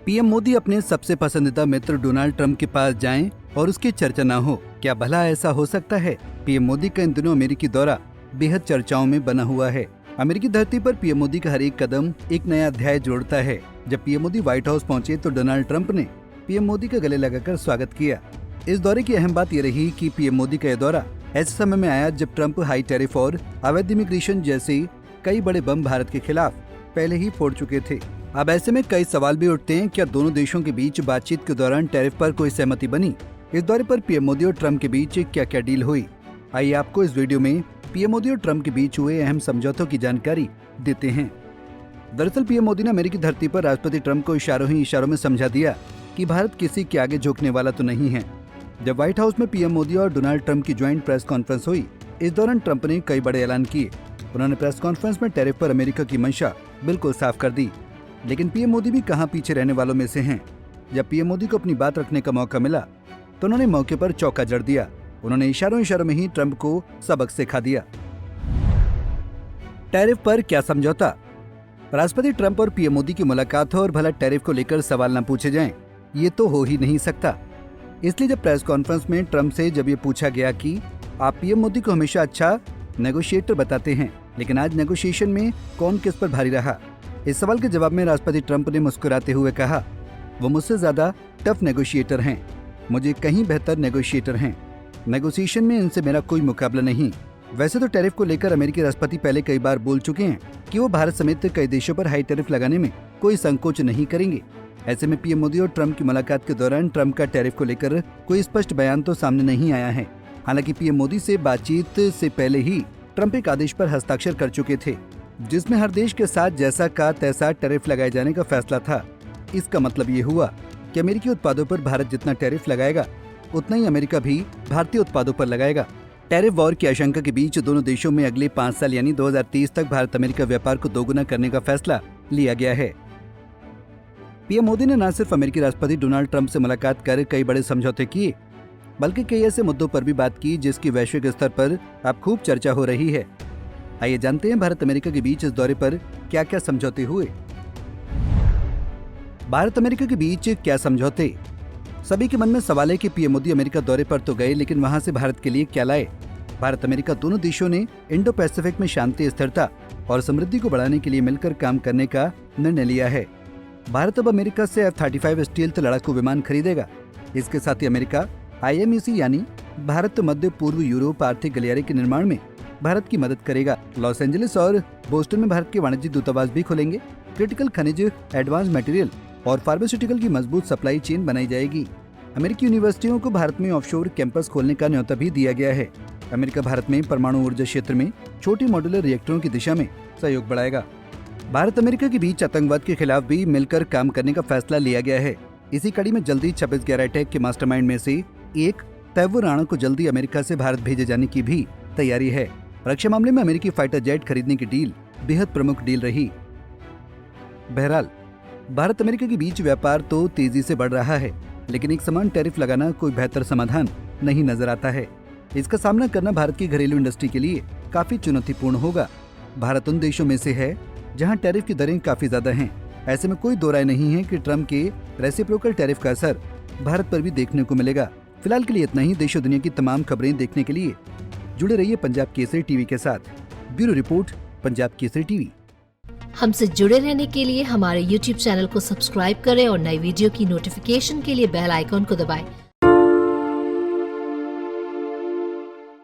PM Modi अपने सबसे पसंदीदा मित्र डोनाल्ड ट्रंप के पास जाएं और उसकी चर्चा न हो, क्या भला ऐसा हो सकता है? पीएम मोदी का इन दिनों अमेरिकी दौरा बेहद चर्चाओं में बना हुआ है। अमेरिकी धरती पर पीएम मोदी का हर एक कदम एक नया अध्याय जोड़ता है। जब पीएम मोदी व्हाइट हाउस पहुंचे तो डोनाल्ड ट्रंप ने पीएम मोदी का गले लगाकर स्वागत किया। इस दौरे की अहम बात यह रही कि पीएम मोदी का यह दौरा ऐसे समय में आया जब ट्रंप हाई टैरिफ और अवैध इमिग्रेशन जैसे कई बड़े बम भारत के खिलाफ पहले ही फोड़ चुके थे। अब ऐसे में कई सवाल भी उठते हैं, क्या दोनों देशों के बीच बातचीत के दौरान टैरिफ पर कोई सहमति बनी? इस दौरे पर पीएम मोदी और ट्रंप के बीच क्या क्या डील हुई? आइए आपको इस वीडियो में पीएम मोदी और ट्रंप के बीच हुए अहम समझौतों की जानकारी देते हैं। दरअसल पीएम मोदी ने अमेरिकी धरती पर राष्ट्रपति ट्रंप को इशारों ही इशारों में समझा दिया कि भारत किसी के आगे झुकने वाला तो नहीं है। जब व्हाइट हाउस में पीएम मोदी और डोनाल्ड ट्रंप की ज्वाइंट प्रेस कॉन्फ्रेंस हुई, इस दौरान ट्रंप ने कई बड़े ऐलान किए। उन्होंने प्रेस कॉन्फ्रेंस में टैरिफ पर अमेरिका की मंशा बिल्कुल साफ कर दी। लेकिन पीएम मोदी भी कहां पीछे रहने वालों में से हैं। जब पीएम मोदी को अपनी बात रखने का मौका मिला तो उन्होंने मौके पर चौका जड़ दिया। उन्होंने इशारों में ही ट्रंप को सबक सिखा दिया। टैरिफ पर क्या समझौता? राष्ट्रपति ट्रंप और पीएम मोदी की मुलाकात हो और भला टैरिफ को लेकर सवाल न पूछे जाएं, ये तो हो ही नहीं सकता। इसलिए जब प्रेस कॉन्फ्रेंस में ट्रंप से जब ये पूछा गया कि आप पीएम मोदी को हमेशा अच्छा नेगोशिएटर बताते हैं, लेकिन आज नेगोशिएशन में कौन किस पर भारी रहा, इस सवाल के जवाब में राष्ट्रपति ट्रंप ने मुस्कुराते हुए कहा, वो मुझसे ज्यादा टफ नेगोशिएटर हैं, मुझे कहीं बेहतर नेगोशिएटर हैं। नेगोशिएशन में इनसे मेरा कोई मुकाबला नहीं। वैसे तो टैरिफ को लेकर अमेरिकी राष्ट्रपति पहले कई बार बोल चुके हैं कि वो भारत समेत कई देशों पर हाई टैरिफ लगाने में कोई संकोच नहीं करेंगे। ऐसे में पीएम मोदी और ट्रंप की मुलाकात के दौरान ट्रंप का टैरिफ को लेकर कोई स्पष्ट बयान तो सामने नहीं आया है। हालांकि पीएम मोदी से बातचीत से पहले ही ट्रंप एक आदेश पर हस्ताक्षर कर चुके थे, जिसमें हर देश के साथ जैसा का तैसा टैरिफ लगाए जाने का फैसला था। इसका मतलब ये हुआ कि अमेरिकी उत्पादों पर भारत जितना टैरिफ लगाएगा, उतना ही अमेरिका भी भारतीय उत्पादों पर लगाएगा। टैरिफ वॉर की आशंका के बीच दोनों देशों में अगले 5 साल यानी 2030 तक भारत अमेरिका व्यापार को दोगुना करने का फैसला लिया गया है। पीएम मोदी ने न सिर्फ अमेरिकी राष्ट्रपति डोनाल्ड ट्रंप से मुलाकात कर कई बड़े समझौते किए, बल्कि कई ऐसे मुद्दों पर भी बात की जिसकी वैश्विक स्तर पर अब खूब चर्चा हो रही है। आइए जानते हैं भारत अमेरिका के बीच इस दौरे पर क्या क्या समझौते हुए। भारत अमेरिका के बीच क्या समझौते? सभी के मन में सवाल है कि पीएम मोदी अमेरिका दौरे पर तो गए, लेकिन वहां से भारत के लिए क्या लाए? भारत अमेरिका दोनों देशों ने इंडो पैसिफिक में शांति, स्थिरता और समृद्धि को बढ़ाने के लिए मिलकर काम करने का निर्णय लिया है। भारत अब अमेरिका से F-35 स्टील्थ लड़ाकू विमान खरीदेगा। इसके साथ ही अमेरिका IMEC यानी भारत मध्य पूर्व यूरोप आर्थिक गलियारे के निर्माण में भारत की मदद करेगा। लॉस एंजलिस और बोस्टन में भारत के वाणिज्यिक दूतावास भी खुलेंगे। क्रिटिकल खनिज, एडवांस मटेरियल और फार्मास्यूटिकल की मजबूत सप्लाई चेन बनाई जाएगी। अमेरिकी यूनिवर्सिटियों को भारत में ऑफशोर कैंपस खोलने का न्योता भी दिया गया है। अमेरिका भारत में परमाणु ऊर्जा क्षेत्र में छोटी मॉड्यूलर रिएक्टरों की दिशा में सहयोग बढ़ाएगा। भारत अमेरिका के बीच आतंकवाद के खिलाफ भी मिलकर काम करने का फैसला लिया गया है। इसी कड़ी में जल्दी 26/11 अटैक के मास्टरमाइंड में से एक तैवूर राणा को जल्दी अमेरिका से भारत भेजे जाने की भी तैयारी है। रक्षा मामले में अमेरिकी फाइटर जेट खरीदने की डील बेहद प्रमुख डील रही। बहरहाल भारत अमेरिका के बीच व्यापार तो तेजी से बढ़ रहा है, लेकिन एक समान टैरिफ लगाना कोई बेहतर समाधान नहीं नजर आता है। इसका सामना करना भारत की घरेलू इंडस्ट्री के लिए काफी चुनौतीपूर्ण होगा। भारत उन देशों में से है जहां टैरिफ की दरें काफी ज्यादा हैं। ऐसे में कोई दो राय नहीं है कि ट्रंप के रेसिप्रोकल टैरिफ का असर भारत पर भी देखने को मिलेगा। फिलहाल के लिए इतना ही। देश और दुनिया की तमाम खबरें देखने के लिए जुड़े रहिए पंजाब केसरी टीवी के साथ। Bureau report, Punjab Kesari TV. हमसे जुड़े रहने के लिए हमारे YouTube चैनल को सब्सक्राइब करें और नई वीडियो की नोटिफिकेशन के लिए बेल आइकॉन को दबाएं।